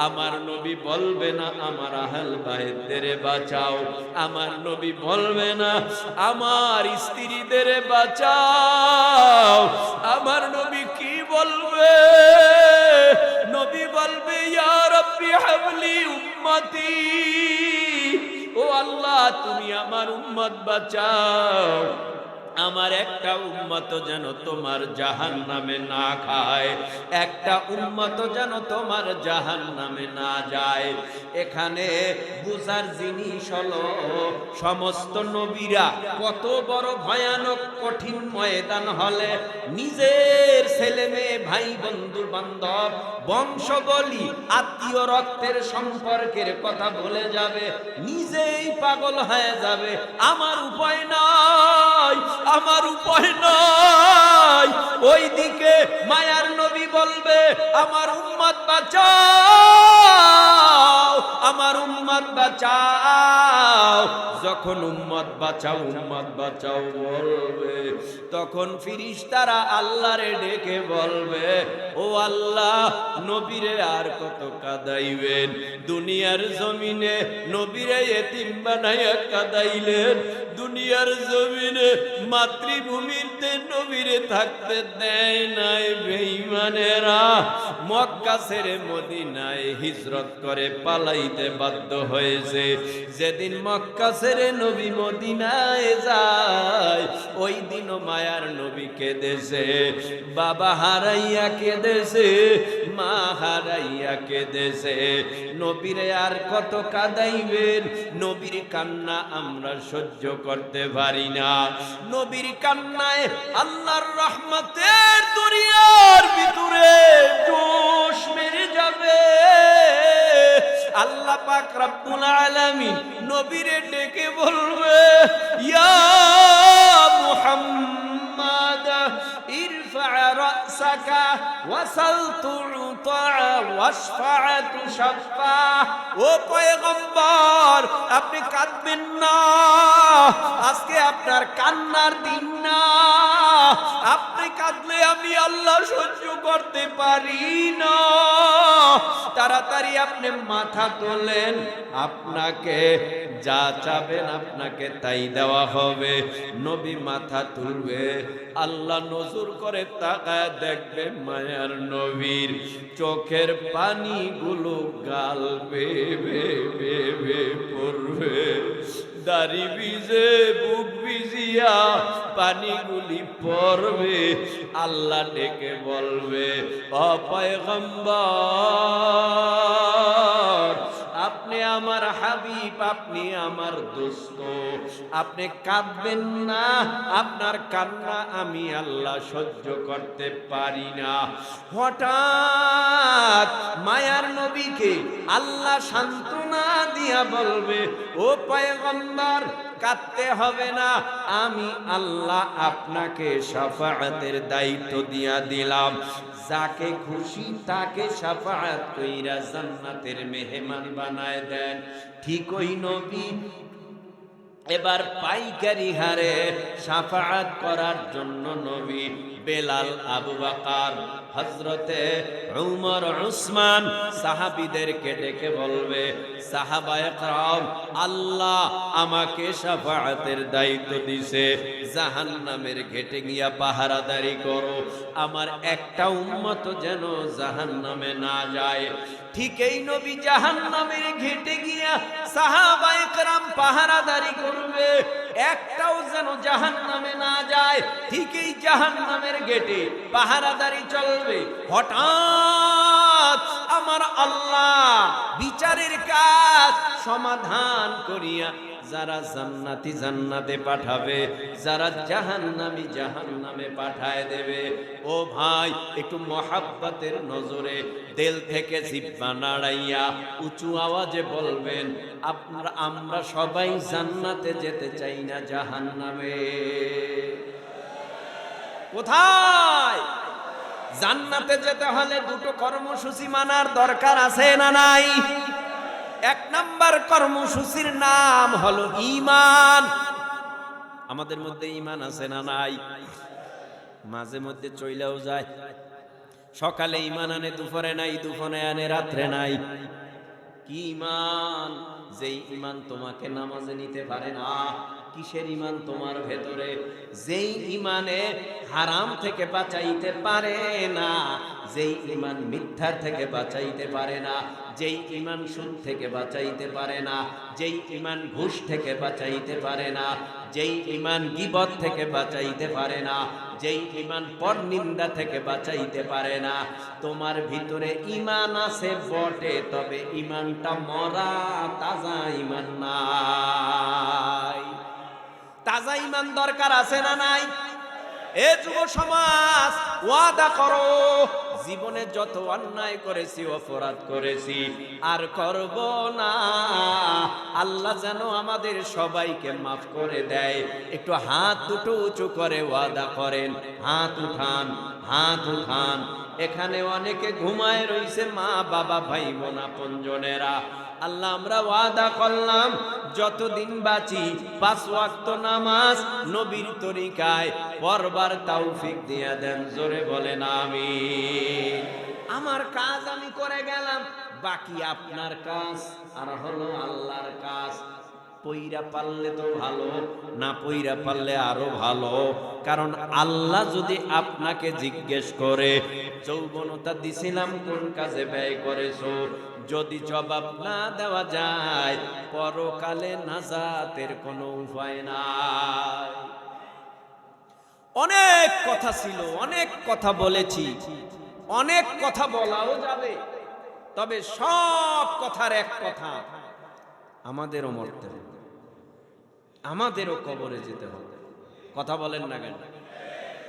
আমার নবী বলবে না আমার আহল বাইতদের বাঁচাও, আমার নবী বলবে না আমার স্ত্রীদের বাঁচাও। আমার নবী কি বলবে? নবী বলবে ইয়া রাব্বি হাবলি উম্মতি, ও আল্লাহ তুমি আমার উম্মত বাঁচাও, আমার একটা উম্মত যেন তোমার জাহান্নামে না খায়, একটা উম্মত যেন তোমার জাহান্নামে না যায়। এখানে বুঝার জিনিস হলো সমস্ত নবীরা কত বড় ভয়ানক কঠিন ময়দান হলে নিজের ছেলে মেয়ে ভাই বন্ধু বান্ধব বংশবলী আত্মীয় রক্তের সম্পর্কের কথা বলে যাবে, নিজেই পাগল হয়ে যাবে। আমার উপায় নাই, আমার উপায় নাই। ওইদিকে মায়ার নবী বলবে আমার উম্মত বাঁচাও, আমার উম্মত বাঁচাও। যখন উম্মত বাঁচাও উম্মত বাঁচাও বলবে, তখন ফেরেশতারা আল্লাহরে ডেকে বলবে ও আল্লাহ, নবীরে আর কত কাঁদাইবেন? দুনিয়ার জমিনে নবীরে এতিম বানাইয়া কাঁদাইলেন, দুনিয়ার জমিনে মাতৃভূমিতে নবীরে থাকতে দেয় নাই। বেঈমানেরা মক্কা ছেড়ে মদিনায় হিজরত করে পালাইতে বাধ্য হয়েছে। যেদিন মক্কা ছেড়ে নবী মদিনায় যায়, ওই দিনও মায়ার নবী কেঁদেছে, বাবা হারাইয়া কেঁদেছে, মা হারাইয়া কেঁদেছে। নবীরে আর কত কাঁদাইবেন? নবীর কান্না আমরা সহ্য করতে পারি না। নবীর কান্নায় আল্লাহর রহমতের দুনিয়ার ভিতরে জোশ মেরে যাবে। আল্লাহ পাক রব্বুল আলামিন নবীরে ডেকে বলবে ইয়া মুহাম্মদ ইরফা রাসাকা ওয়াসাল তুতা ওয়াশফা তুশফা। ও পয়গম্বর, আপনি কাঁদবেন না, আজকে আপনার কান্নার দিন না। আপনি কাঁদলে আমি আল্লাহ সহ্য করতে পারি না। তাড়াতাড়ি আপনি মাথা তোলেন, আপনাকে যা চাবেন আপনাকে তাই দেওয়া হবে। নবী মাথা তুলবে, আল্লাহ নজর করে তাকায় দেখবে মায়ার নবীর চোখের পানিগুলো গাল বেয়ে বেয়ে পড়বে। দাড়ি ভিজে বুক ভিজিয়া পানিগুলি পড়বে। আল্লাহ ডেকে বলবে ও পয়গম্বর, আপনি আমার হাবিব, আপনি আমার দোস্ত, আপনি কাঁদবেন না। আপনার কান্না আমি আল্লাহ সহ্য করতে পারি না। হঠাৎ মায়ার নবীকে আল্লাহ সান্ত্বনা দিয়া বলবে ও পয়গম্বর, কাঁদতে হবে না, আমি আল্লাহ আপনাকে শাফাআতের দায়িত্ব দিয়া দিলাম। যাকে খুশি তাকে শাফাআত কইরা জান্নাতের মেহমান বানায় দেন। ঠিক ওই নবী এবার পাইকারি হারে শাফাআত করার জন্য নবী বেলাল, আবু বকর, হযরতে উমর, উসমান সাহাবীদেরকে ডেকে বলবে সাহাবায়ে কেরাম, আল্লাহ আমাকে শাফাআতের দায়িত্ব দিয়েছে, জাহান্নামের গেটে গিয়া পাহারাদারি করো, আমার একটা উম্মত যেন জাহান্নামে না যায়। ঠিক এই নবী জাহান্নামের ঘেটে গিয়া সাহাবায়ে কেরাম পাহারাদারি করবে, একটাও যেন জাহান্নামে না যায়। ঠিক এই জাহান্নামের গেটে পাহারাদারি চলবে। হঠাৎ আমার আল্লাহ বিচারের কাজ সমাধান করিয়া যারা জান্নাতি জান্নাতে পাঠাবে, যারা জাহান্নামী জাহান্নামে পাঠায় দেবে। ও ভাই, একটু মহাব্বতের নজরে দিল থেকে জিহ্বা নাড়াইয়া উঁচু আওয়াজে বলবেন, আমরা সবাই জান্নাতে যেতে চাই না জাহান্নামে? কোথায়? জান্নাতে যেতে হলে দুটো কর্মসূচি মানার দরকার আছে না নাই? এক নাম্বার কর্মসূচির নাম হলো ঈমান। আমাদের মধ্যে ঈমান আছে না নাই? মাঝে মধ্যে চইলাও যায়। সকালে ঈমান আনে, দুপুরে নাই, দুপুরে আনে, রাত্রে নাই। কি ঈমান? যেই ঈমান তোমাকে নামাজে নিতে পারে না। কিসের ঈমান তোমার ভেতরে? যেই ঈমানে হারাম থেকে বাঁচাইতে পারে না, যেই ঈমান মিথ্যা থেকে বাঁচাইতে পারে না, যেই ঈমান সুদ থেকে বাঁচাইতে পারে না, যেই ঈমান ঘুষ থেকে বাঁচাইতে পারে না, যেই ঈমান গীবত থেকে বাঁচাইতে পারে না, যেই ঈমান পরনিন্দা থেকে বাঁচাইতে পারে না। তোমার ভিতরে ঈমান আছে বটে, তবে ঈমানটা মরা, তাজা ঈমান নাই। তাজা ঈমান দরকার আছে না নাই? এ যুব সমাজ, ওয়াদা করো, জীবনে যত অন্যায় করেছি, অপরাধ করেছি, আর করব না। আল্লাহ যেন আমাদের সবাইকে মাফ করে দেয়। একটু হাত দুটো উঁচু করে ওয়াদা করেন। হাত উঠান, হাত উঠান। এখানে অনেকে ঘুমায় রইছে, মা বাবা ভাই বোন আপনজনেরা। আল্লাহ, আমরা ওয়াদা করলাম যতদিন বাঁচি 5 ওয়াক্ত নামাজ নবীর তরিকায় পড়বার তৌফিক দিয়া দেন। জোরে বলেন আমিন। আমার কাজ আমি করে গেলাম, বাকি আপনার কাজ আর হলো আল্লাহর কাজ। পইরা পারলে তো ভালো, না পইরা পারলে আরো ভালো। কারণ আল্লাহ যদি আপনাকে জিজ্ঞেস করে যৌবনতা দিছিলাম কোন কাজে ব্যয় করেছো, যদি জবাব না দেওয়া যায়, পরকালে নাজাতের কোনো উপায় নাই। অনেক কথা ছিল, অনেক কথা বলেছি, অনেক কথা বলাও যাবে, তবে সব কথার এক কথা, আমাদেরও মরতে হবে, আমাদেরও কবরে যেতে হবে। কথা বলেন না কেন?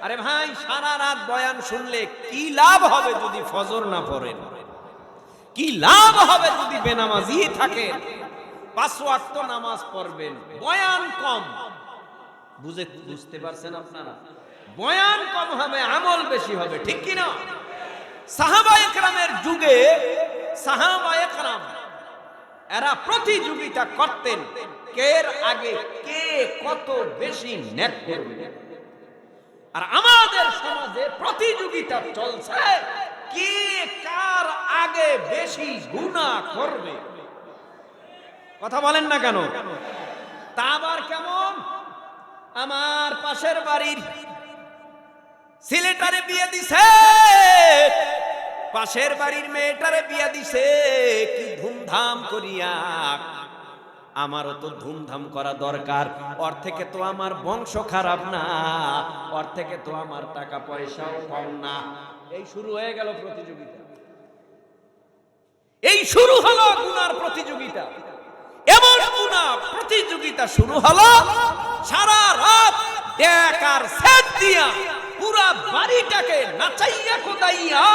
আরে ভাই, সারা রাত বয়ান শুনলে কি লাভ হবে যদি ফজর না পড়েন? কি লাভ হবে যদি বেনামাজি থাকেন? 5 ওয়াক্ত নামাজ পড়বেন, বয়ান কম। বুঝতে পারছেন আপনারা? বয়ান কম হবে, আমল বেশি হবে, ঠিক কি না? সাহাবায়ে কেরামের যুগে সাহাবায়ে কেরাম এরা প্রতিযোগিতা করতেন, এর আগে কে কত বেশি নেক করবে। আর আমাদের সমাজে প্রতিযোগিতা চলছে, কে কার আগে বেশি গুনাহ করবে। কথা বলেন না কেন? তা আবার কেমন? আমার পাশের বাড়ির ছেলেটারে বিয়ে দিছে, পাশের বাড়ির মেয়েটারে বিয়ে দিছে, কি ধুমধাম করিয়া। আমারও তো ধুমধাম করা দরকার। ওর থেকে তো আমার বংশ খারাপ না, ওর থেকে তো আমার টাকা পয়সাও কম না। এই শুরু হয়ে গেল প্রতিযোগিতা, এই শুরু হলো গুনার প্রতিযোগিতা। এমন গুনাহ প্রতিযোগিতা শুরু হলো, সারা রাত ডেক আর সেট দিয়া পুরা বাড়িটাকে নাচাইয়া কোদাইয়া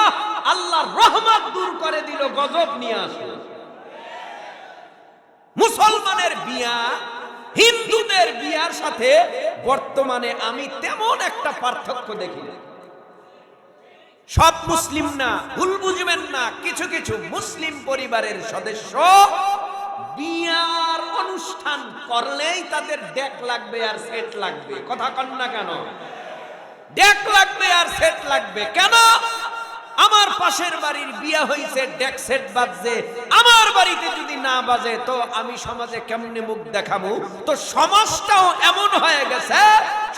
আল্লাহর রহমত দূর করে দিল, গজব নিয়ে আসলো। মুসলমানের বিয়া হিন্দুদের বিয়ার সাথে বর্তমানে আমি তেমন একটা পার্থক্য দেখি না। সব মুসলিম না, ভুল বুঝবেন না, কিছু কিছু মুসলিম পরিবারের সদস্য বিয়ার অনুষ্ঠান করলেই তাদের ডেক লাগবে আর সেট লাগবে। কথা কন না কেন? ডেক লাগবে আর সেট লাগবে কেন? আমার পাশের বাড়ির বিয়া হইছে, ডেক সেট বাজছে, আমার বাড়িতে যদি না বাজে তো আমি সমাজে কেমনে মুখ দেখাবো? তো সমাজটাও এমন হয়ে গেছে,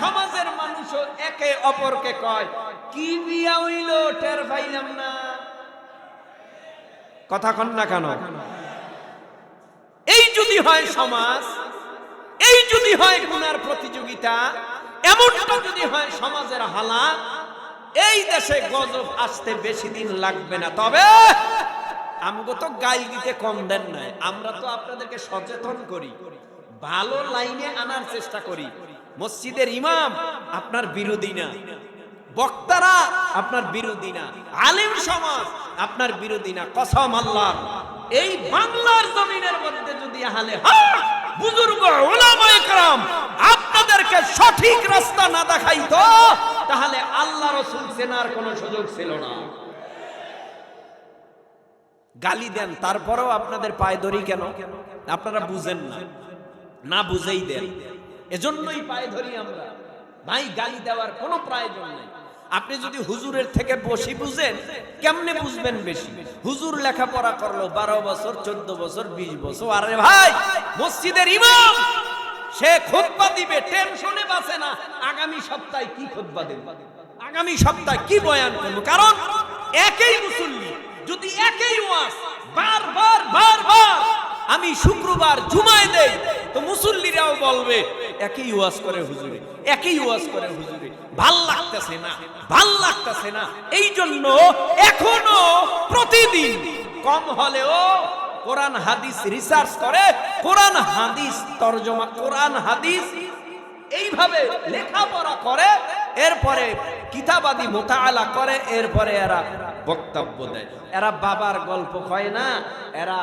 সমাজের মানুষও একে অপরকে কয় কি বিয়া হইল টের পাইলাম না। কথা কন না কেন? এই যদি হয় সমাজ, এই যদি হয় গুনার প্রতিযোগিতা, এমনটা যদি হয় সমাজের হালাত, এই দেশে গজব আসতে বেশি দিন লাগবে না। তবে আমগো তো গাইল দিতে কম দেন নাই, আমরা তো আপনাদেরকে সচেতন করি, ভালো লাইনে আনার চেষ্টা করি। মসজিদের ইমাম আপনার বিরোধী না, বক্তারা আপনার বিরোধী না, আলেম সমাজ আপনার বিরোধী না। কসম আল্লাহ, এই বাংলার জমিনের মধ্যে যদি আহলে হক বুজুর্গ উলামায়ে কেরাম আপনাদেরকে সঠিক রাস্তা না দেখাইতো, তাহলে আল্লাহ রাসূল চেনার কোনো সুযোগ ছিল না। গালি দেন, তারপরেও আপনাদের পায়ে ধরি কেন? আপনারা বুঝেন না, না বুঝেই দেন, এজন্যই পায়ে ধরি আমরা। ভাই, গালি দেওয়ার কোনো প্রয়োজন নেই। আপনি যদি হুজুরের থেকে বেশি বুঝেন, কেমনে বুঝবেন বেশি? হুজুর লেখাপড়া করলো 12 বছর, 14 বছর, 20 বছর। আরে ভাই, মসজিদের ইমাম সে খুতবা দিবে, টেনশনে বাঁচে না আগামী সপ্তাহে কি খুতবা দেব, আগামী সপ্তাহে কি বয়ান করব। কারণ একই মুসল্লি যদি একই ওয়াজ বারবার বারবার আমি শুক্রবার জুমায় দেই, তো মুসল্লিরাও বলবে একই ওয়াজ করে হুজুরে, একই ওয়াজ করে হুজুরে, ভাল লাগতেছে না, ভাল লাগতেছে না। এই জন্য এখনো প্রতিদিন কম হলেও কোরআন হাদিস রিসার্চ করে, কোরআন হাদিস তরজমা, কোরআন হাদিস এইভাবে লেখাপড়া করে, এরপরে কিতাবাদি মুতাআলা করে, এরপরে এরা বক্তব্য দেয়। এরা বাবার গল্প কয় না, এরা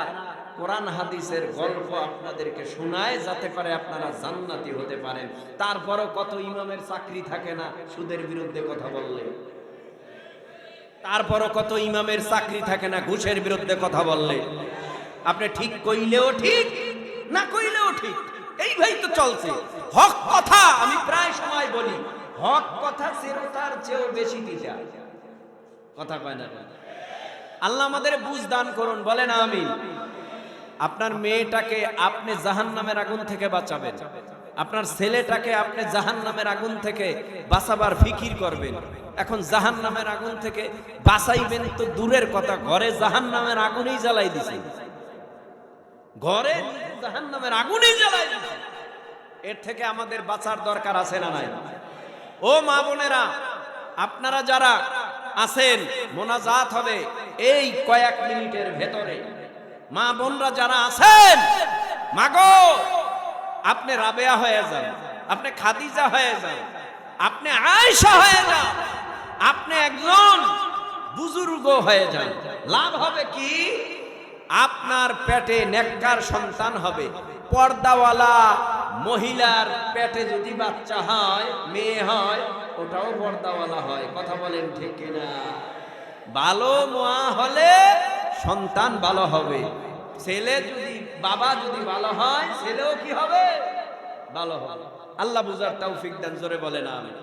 কোরআন হাদিসের গল্প আপনাদেরকে শোনায় যাতে করে আপনারা জান্নাতি হতে পারেন। তারপরও কত ইমামের চাকরি থাকে না সুদের বিরুদ্ধে কথা বললে, তারপরও কত ইমামের চাকরি থাকে না ঘুষের বিরুদ্ধে কথা বললে। আপনি ঠিক কইলেও ঠিক, না কইলেও ঠিক, এই ভাই তো চলছে। হক কথা আমি প্রায় সময় বলি, হক কথা চিরতার চেয়েও বেশি দিতে কথা কয় না। আল্লাহ আমাদের বুঝ দান করুন, বলেন আমিন। আপনার মেয়েটাকে আপনি জাহান্নামের আগুন থেকে বাঁচাবেন, আপনার ছেলেটাকে আপনি জাহান্নামের আগুন থেকে বাঁচাবার ফিকির করবেন। এখন জাহান্নামের আগুন থেকে বাঁচাইবেন তো দূরের কথা, ঘরে জাহান্নামের আগুনই জ্বালাই দিছে, ঘরে জাহান্নামের আগুনই জ্বালাই দিছে। এর থেকে আমাদের বাঁচার দরকার আছে না নাই? ও মা বোনেরা, আপনারা যারা আছেন মোনাজাত হবে এই কয়েক মিনিটের ভেতরে। মা বোনরা যারা আছেন, মাগো আপনি রাবেয়া হয়ে যান, আপনি খাদিজা হয়ে যান, আপনি আয়েশা হয়ে যান, আপনি একজন বুজুর্গ হয়ে যান। লাভ হবে কি? আপনার পেটে নেককার সন্তান হবে। পর্দাওয়ালা মহিলার পেটে যদি বাচ্চা হয়, মেয়ে হয়, ওটাও পর্দাওয়ালা হয়। কথা বলেন ঠিক কিনা? ভালো মা হলে সন্তান ভালো হবে। ছেলে যদি, বাবা যদি ভালো হয়, ছেলেও কি হবে? ভালো হবে। আল্লাহ বুঝার তৌফিক দেন, জোরে বলেন আমিন।